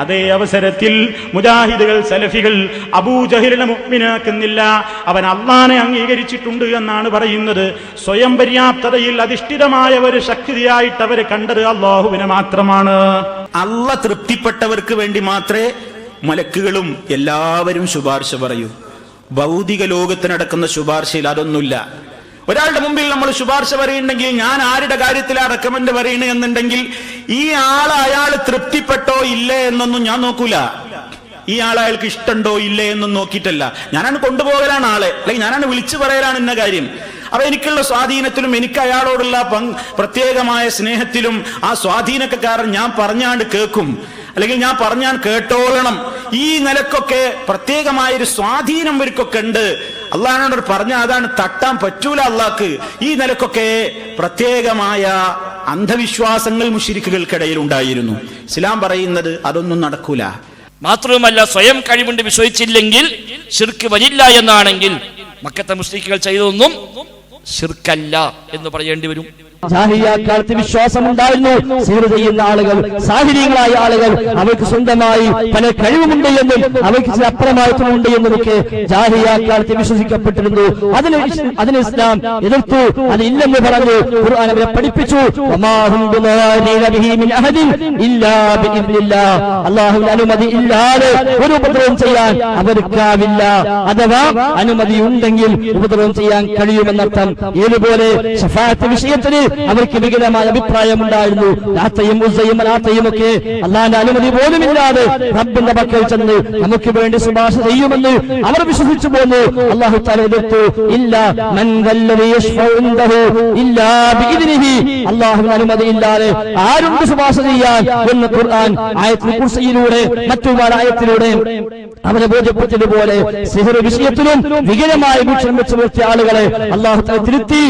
അതേ അവസരത്തിൽ മുജാഹിദുകൾ സലഫികൾ അബൂജഹലിനെ മുഅ്മിനാക്കുന്നില്ല, അവൻ അള്ളാനെ അംഗീകരിച്ചിട്ടുണ്ട് എന്നാണ് പറയുന്നത്. സ്വയം പര്യാപ്തതയിൽ അധിഷ്ഠിതമായ ഒരു ശക്തിയായിട്ട് അവർ കണ്ടത് അല്ലാഹുവിനെ മാത്രമാണ്. അള്ളാഹ് തൃപ്തിപ്പെട്ടവർക്ക് വേണ്ടി മാത്രമേ മലക്കുകളും എല്ലാവരും ശുപാർശ പറയൂ. ഭൗതിക ലോകത്ത് നടക്കുന്ന ശുപാർശയിൽ അതൊന്നുമില്ല. ഒരാളുടെ മുമ്പിൽ നമ്മൾ ശുപാർശ പറയുന്നുണ്ടെങ്കിൽ, ഞാൻ ആരുടെ കാര്യത്തിലാണ് റെക്കമെൻഡ് പറയുന്നത് എന്നുണ്ടെങ്കിൽ, ഈ അയാൾ തൃപ്തിപ്പെട്ടോ ഇല്ലേ എന്നൊന്നും ഞാൻ നോക്കൂല. ഈ അയാൾക്ക് ഇഷ്ടമുണ്ടോ ഇല്ലേ എന്നൊന്നും നോക്കിയിട്ടല്ല, ഞാനാണ് കൊണ്ടുപോകലാണ് ആളെ, അല്ലെങ്കിൽ ഞാനാണ് വിളിച്ചു പറയലാണ് ഇന്ന കാര്യം. അപ്പൊ എനിക്കുള്ള സ്വാധീനത്തിലും എനിക്ക് അയാളോടുള്ള പ്രത്യേകമായ സ്നേഹത്തിലും ആ സ്വാധീനൊക്കെ കാരണം ഞാൻ പറഞ്ഞാണ്ട് കേൾക്കും, അല്ലെങ്കിൽ ഞാൻ പറഞ്ഞാൽ കേട്ടോളണം. ഈ നിലക്കൊക്കെ പ്രത്യേകമായൊരു സ്വാധീനം ഇവർക്കൊക്കെ ഉണ്ട്. അള്ളാഹിനോട് പറഞ്ഞാൽ അതാണ് തട്ടാൻ പറ്റൂല അള്ളാഹ്ക്ക്. ഈ നിലക്കൊക്കെ പ്രത്യേകമായ അന്ധവിശ്വാസങ്ങൾ മുശ്രിക്കുകൾക്കിടയിൽ ഉണ്ടായിരുന്നു. ഇസ്ലാം പറയുന്നത് അതൊന്നും നടക്കൂല. മാത്രവുമല്ല, സ്വയം കഴിവുണ്ട് വിശ്വസിച്ചില്ലെങ്കിൽ ശിർക്ക് വരില്ല എന്നാണെങ്കിൽ മക്കത്തെ മുശ്രിക്കുകൾ ചെയ്തതൊന്നും ശിർക്കല്ല എന്ന് പറയേണ്ടി വരും. ജാഹിലിയ്യക്കാലത്ത് വിശ്വാസമുണ്ടായിരുന്നു, സിഹ്ർ ചെയ്യുന്ന ആളുകൾ, സാഹിര്യങ്ങളായ ആളുകൾ, അവർക്ക് സ്വന്തമായി പല കഴിവുമുണ്ട് എന്നും അവർക്ക് ചില അപ്രമാദിത്വമുണ്ട് എന്നതൊക്കെ ജാഹിലിയ്യക്കാലത്ത് വിശ്വസിക്കപ്പെട്ടിരുന്നു. അതിന് ഇസ്ലാം എതിർത്തു, അതില്ലെന്ന് പറഞ്ഞു. ഖുർആൻ അവരെ പഠിപ്പിച്ചു. അല്ലാഹുവിന്റെ അനുമതി ഇല്ലാതെ ഒരു ഉപദ്രവം ചെയ്യാൻ അവർക്കാവില്ല. അഥവാ അനുമതി ഉണ്ടെങ്കിൽ ഉപദ്രവം ചെയ്യാൻ കഴിയുമെന്നർത്ഥം. ഏതുപോലെ ശഫാഅത്ത് വിഷയത്തിന് അവർക്ക് വികലമായ അഭിപ്രായമുണ്ടായിരുന്നു. ലാത്തയും ഉസ്സയും മനാത്തയും ഒക്കെ അള്ളാന്റെ അനുമതി പോലുമില്ലാതെ റബ്ബിന്റെ പക്കൽ ചെന്ന് നമുക്ക് വേണ്ടി ശുപാർശ ചെയ്യുമെന്ന് അവർ വിശ്വസിച്ചു പോന്നു. അല്ലാഹു തആല എതിർത്തു. ഇല്ലാ മൻ വല്ലദി യശ്ഫഉ ഇൻദഹു ഇല്ലാ ബിഇദ്നിഹി. അല്ലാഹുവിന്റെ അനുമതി ഇല്ലാതെ ആരുണ്ട് ശുപാർശ ചെയ്യാൻ എന്ന് ഖുർആൻ ആയത്തുൽ കുർസിയിലൂടെ മറ്റു ആയത്തിലൂടെ അവരെ ബോധ്യപ്പെട്ടതുപോലെ സിഹ്ർ വിഷയത്തിലും വികലമായ വീക്ഷണം വെച്ച് നിർത്തിയ ആളുകളെ അല്ലാഹു തആല തിരുത്തി.